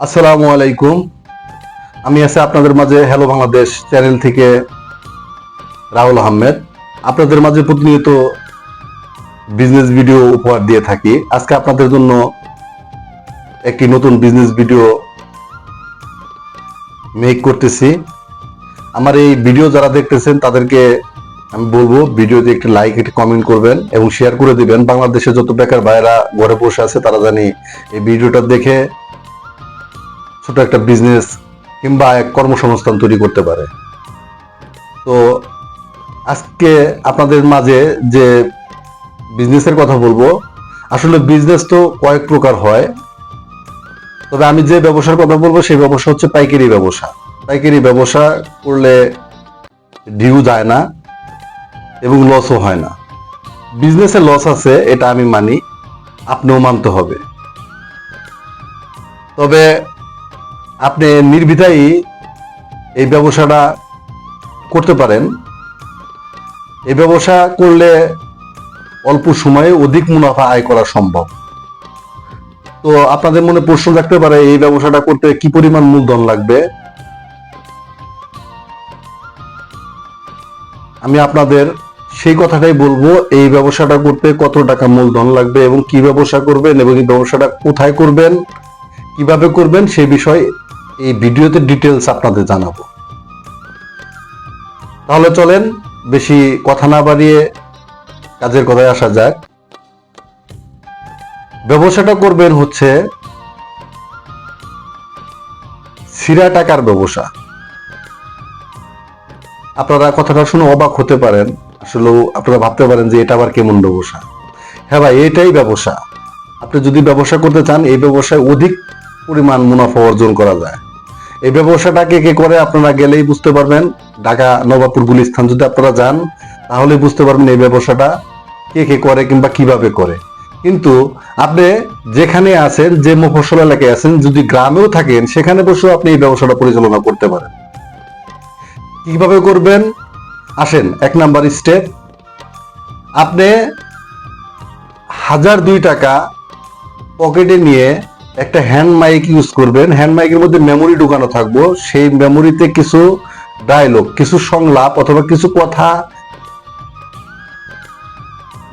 আসসালামু আলাইকুম। আমি আছি আপনাদের মাঝে হ্যালো বাংলাদেশ চ্যানেল থেকে রাহুল আহমেদ। আপনাদের মাঝে প্রতিনিয়ত বিজনেস ভিডিও উপহার দিয়ে থাকি। আজকে আপনাদের জন্য একটি নতুন বিজনেস ভিডিও মেক করতেছি। আমার এই ভিডিও যারা দেখতেছেন তাদেরকে আমি বলবো ভিডিওতে একটি লাইক একটি কমেন্ট করবেন এবং শেয়ার করে দিবেন। বাংলাদেশে যত বেকার ভাইরা ঘরে বসে আছে তারা জানি এই ভিডিওটা দেখে ছোট একটা বিজনেস কিংবা এক কর্মসংস্থান তৈরি করতে পারে। তো আজকে আপনাদের মাঝে যে বিজনেসের কথা বলবো, আসলে বিজনেস তো কয়েক প্রকার হয়, তবে আমি যে ব্যবসার কথা বলবো সেই ব্যবসা হচ্ছে পাইকারি ব্যবসা। পাইকারি ব্যবসা করলে ডিউ যায় না এবং লসও হয় না। বিজনেসে লস আছে এটা আমি মানি, আপনিও মানতে হবে। তবে আপনি নির্দ্বিধায় এই ব্যবসাটা করতে পারেন। এই ব্যবসা করলে অল্প সময়ে অধিক মুনাফা আয় করা সম্ভব। তো আপনাদের মনে প্রশ্ন থাকতে পারে এই ব্যবসাটা করতে কি পরিমাণ মূলধন লাগবে। আমি আপনাদের সেই কথাটাই বলবো, এই ব্যবসাটা করতে কত টাকা মূলধন লাগবে এবং কি ব্যবসা করবেন এবং এই ব্যবসাটা কোথায় করবেন, কিভাবে করবেন সেই বিষয়ে এই ভিডিওতে ডিটেলস আপনাদের জানাবো। তাহলে চলেন বেশি কথা না বাড়িয়ে কাজের কথায় আসা যাক। ব্যবসাটা করবেন হচ্ছে ছিঁড়া টাকার ব্যবসা। আপনারা কথাটা শুনে অবাক হতে পারেন, আসলে আপনারা ভাবতে পারেন যে এটা আবার কেমন ব্যবসা। হ্যাঁ ভাই, এটাই ব্যবসা। আপনি যদি ব্যবসা করতে চান, এই ব্যবসায় অধিক পরিমাণ মুনাফা অর্জন করা যায়। এই ব্যবসাটা কে কে করে আপনারা গেলেই বুঝতে পারবেন। ঢাকা নবাবপুর গুলিস্তান যদি আপনারা যান তাহলে বুঝতে পারবেন এই ব্যবসাটা কে কে করে কিংবা কিভাবে করে। কিন্তু আপনি যেখানে আছেন, যে মফস্বল এলাকায় আছেন, যদি গ্রামেও থাকেন সেখানে বসেও আপনি এই ব্যবসাটা পরিচালনা করতে পারেন। কিভাবে করবেন আসেন, 1 নাম্বার স্টেপ, আপনি 1002 টাকা পকেটে নিয়ে একটা হ্যান্ড মাইক ইউজ করবেন। হ্যান্ড মাইকের মধ্যে মেমোরি ঢুকানো থাকবো। সেই মেমোরিতে কিছু ডায়লগ, কিছু সংলাপ অথবা কিছু কথা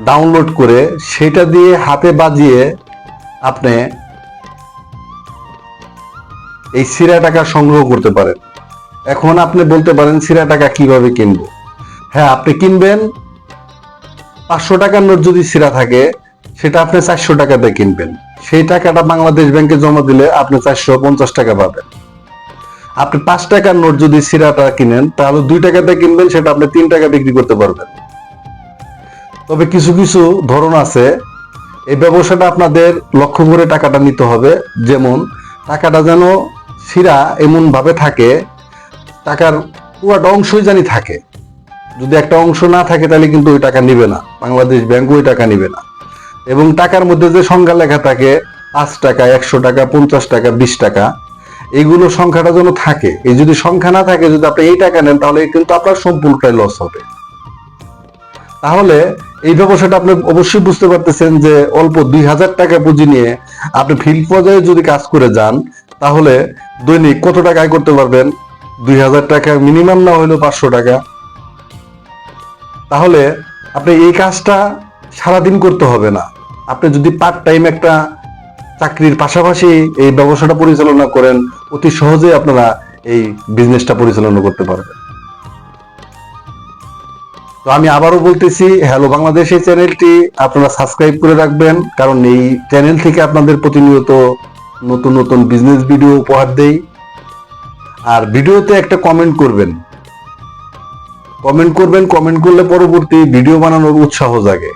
ডাউনলোড করে সেটা দিয়ে হাতে বাজিয়ে আপনি এই ছিঁড়া টাকা সংগ্রহ করতে পারেন। এখন আপনি বলতে পারেন ছিঁড়া টাকা কিভাবে কিনবো। হ্যাঁ, আপনি কিনবেন 500 টাকার নোট যদি ছিঁড়া থাকে সেটা আপনি 400 টাকাতে কিনবেন। সেই টাকাটা বাংলাদেশ ব্যাংকে জমা দিলে আপনি 450 টাকা পাবেন। আপনি 5 টাকার নোট যদি ছিঁড়াটা কিনেন তাহলে 2 টাকাতে কিনবেন, সেটা আপনি 3 টাকা বিক্রি করতে পারবেন। তবে কিছু কিছু ধরন আছে। এই ব্যবসাটা আপনাদের লক্ষ্য করে টাকাটা নিতে হবে। যেমন টাকাটা যেন ছিঁড়া এমন ভাবে থাকে, টাকার পুরোটা অংশই জানি থাকে। যদি একটা অংশ না থাকে তাহলে কিন্তু ওই টাকা নিবে না, বাংলাদেশ ব্যাংক ওই টাকা নিবে না। এবং টাকার মধ্যে যে সংখ্যা লেখা থাকে 5 টাকা, 100 টাকা, 50 টাকা, 20 টাকা, এইগুলো সংখ্যাটা যেন থাকে। এই যদি সংখ্যা না থাকে, যদি আপনি এই টাকা নেন তাহলে কিন্তু আপনার সম্পূর্ণটাই লস হবে। তাহলে এই ব্যবসাটা আপনি অবশ্যই বুঝতে পারতেছেন যে অল্প 2000 টাকা পুঁজি নিয়ে আপনি ফিল্ড পর্যায়ে যদি কাজ করে যান তাহলে দৈনিক কত টাকা আয় করতে পারবেন। 2000 টাকা মিনিমাম না হলেও 500 টাকা। তাহলে আপনি এই কাজটা সারাদিন করতে হবে না। আপনি যদি পার্ট টাইম একটা চাকরির পাশাপাশি এই ব্যবসাটা পরিচালনা করেন, অতি সহজেই আপনারা এই বিজনেসটা পরিচালনা করতে পারবেন। তো আমি আবারও বলতেছি, হ্যালো বাংলাদেশ এই চ্যানেলটি আপনারা সাবস্ক্রাইব করে রাখবেন, কারণ এই চ্যানেল থেকে আপনাদের প্রতিনিয়ত নতুন নতুন বিজনেস ভিডিও উপহার দেই। আর ভিডিওতে একটা কমেন্ট করবেন। কমেন্ট করলে পরবর্তী ভিডিও বানানোর উৎসাহ জাগে।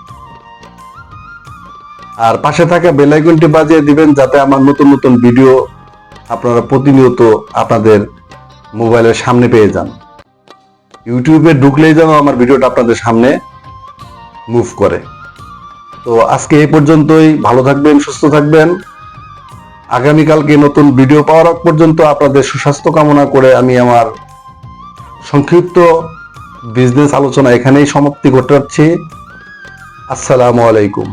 আর পাশে থাকা বেল আইকনটি বাজিয়ে দিবেন যাতে আমার নতুন নতুন ভিডিও আপনারা প্রতিনিয়ত আপনাদের মোবাইলের সামনে পেয়ে যান। ইউটিউবে ঢুকলেই যেন আমার ভিডিওটা আপনাদের সামনে মুভ করে। তো আজকে এই পর্যন্তই। ভালো থাকবেন, সুস্থ থাকবেন। আগামীকালকে নতুন ভিডিও পাওয়ার আগ পর্যন্ত আপনাদের সুস্বাস্থ্য কামনা করে আমি আমার সংক্ষিপ্ত বিজনেস আলোচনা এখানেই সমাপ্তি ঘটাচ্ছি। আসসালামু আলাইকুম।